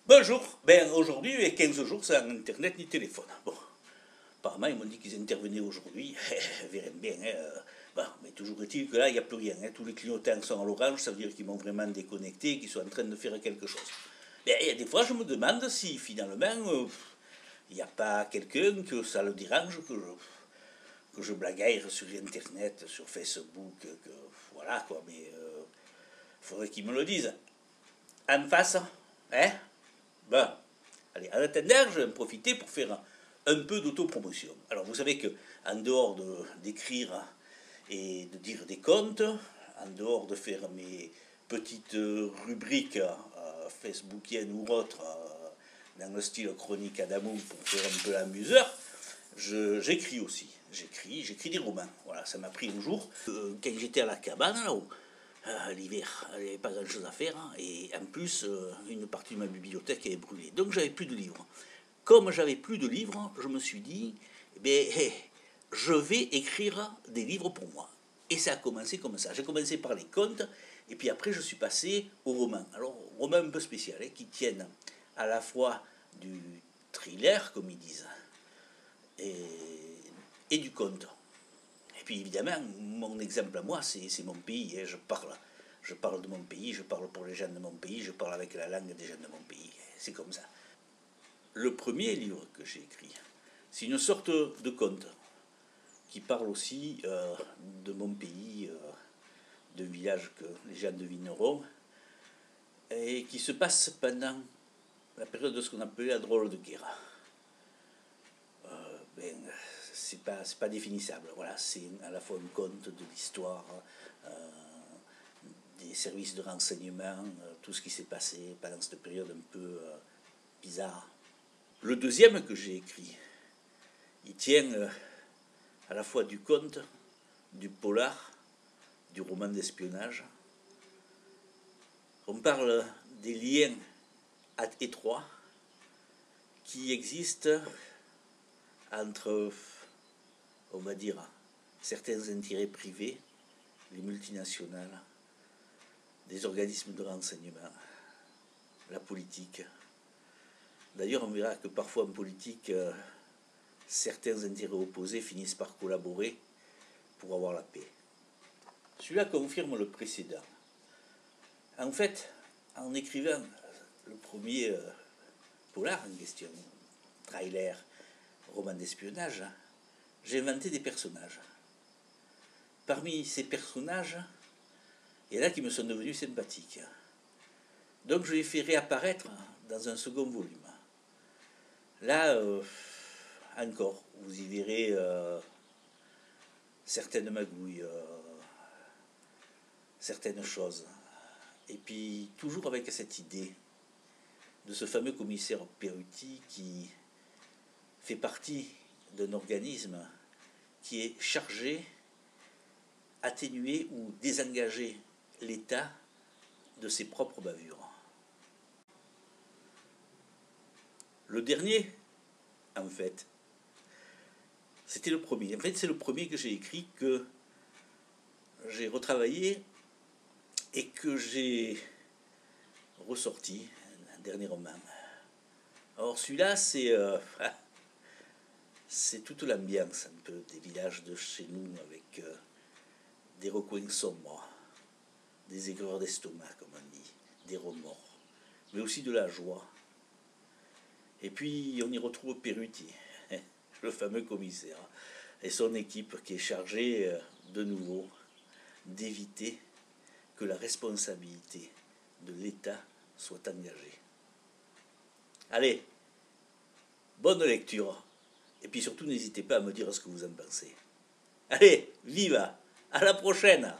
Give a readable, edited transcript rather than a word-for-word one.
Bonjour, ben aujourd'hui, il y a 15 jours, sans internet ni téléphone. Bon, apparemment, ils m'ont dit qu'ils intervenaient aujourd'hui, verront bien. Bon, mais toujours est-il que là, il n'y a plus rien. Tous les clignotants sont à l'orange, ça veut dire qu'ils m'ont vraiment déconnecté, qu'ils sont en train de faire quelque chose. Mais il y a des fois, je me demande si finalement, il n'y a pas quelqu'un que ça le dérange, que je blagueille sur Internet, sur Facebook, voilà quoi, mais il faudrait qu'ils me le disent. En face, hein? Bon, allez, en attendant, je vais en profiter pour faire un peu d'autopromotion. Alors, vous savez que, en dehors d'écrire et de dire des contes, en dehors de faire mes petites rubriques facebookiennes ou autres, dans le style chronique Adamou, pour faire un peu l'amuseur, j'écris aussi. J'écris des romans. Voilà, ça m'a pris un jour, quand j'étais à la cabane, là-haut. L'hiver, il n'y avait pas grand chose à faire, hein, et en plus, une partie de ma bibliothèque avait brûlé. Donc j'avais plus de livres. Comme j'avais plus de livres, je me suis dit, eh bien, je vais écrire des livres pour moi. Et ça a commencé comme ça. J'ai commencé par les contes, et puis après je suis passé aux romans. Alors, romans un peu spéciaux, hein, qui tiennent à la fois du thriller, comme ils disent, et du conte. Et puis évidemment, mon exemple à moi, c'est mon pays. Hein, je parle de mon pays, je parle pour les gens de mon pays, je parle avec la langue des gens de mon pays. C'est comme ça. Le premier livre que j'ai écrit, c'est une sorte de conte qui parle aussi de mon pays, de villages que les gens devineront, et qui se passe pendant la période de ce qu'on appelait la drôle de guerre. Ben, c'est pas définissable. Voilà, c'est à la fois un conte de l'histoire, des services de renseignement, tout ce qui s'est passé pendant cette période un peu bizarre. Le deuxième que j'ai écrit, il tient à la fois du conte, du polar, du roman d'espionnage. On parle des liens étroits qui existent entre, on va dire, certains intérêts privés, les multinationales, des organismes de renseignement, la politique. D'ailleurs, on verra que parfois en politique, certains intérêts opposés finissent par collaborer pour avoir la paix. Celui-là confirme le précédent. En fait, en écrivant le premier polar en question, trailer, roman d'espionnage, j'ai inventé des personnages. Parmi ces personnages, il y en a qui me sont devenus sympathiques. Donc je les fais réapparaître dans un second volume. Là, encore, vous y verrez certaines magouilles, certaines choses. Et puis, toujours avec cette idée de ce fameux commissaire Perutti qui fait partie d'un organisme qui est chargé, atténuer ou désengager l'État de ses propres bavures. Le dernier, en fait, c'était le premier. En fait, c'est le premier que j'ai écrit, que j'ai retravaillé et que j'ai ressorti dernièrement. Alors celui-là, c'est toute l'ambiance un peu des villages de chez nous, avec des recoins sombres, des aigreurs d'estomac, comme on dit, des remords, mais aussi de la joie. Et puis on y retrouve Perutti, le fameux commissaire, et son équipe qui est chargée de nouveau d'éviter que la responsabilité de l'État soit engagée. Allez, bonne lecture, et puis surtout n'hésitez pas à me dire ce que vous en pensez. Allez, viva, à la prochaine!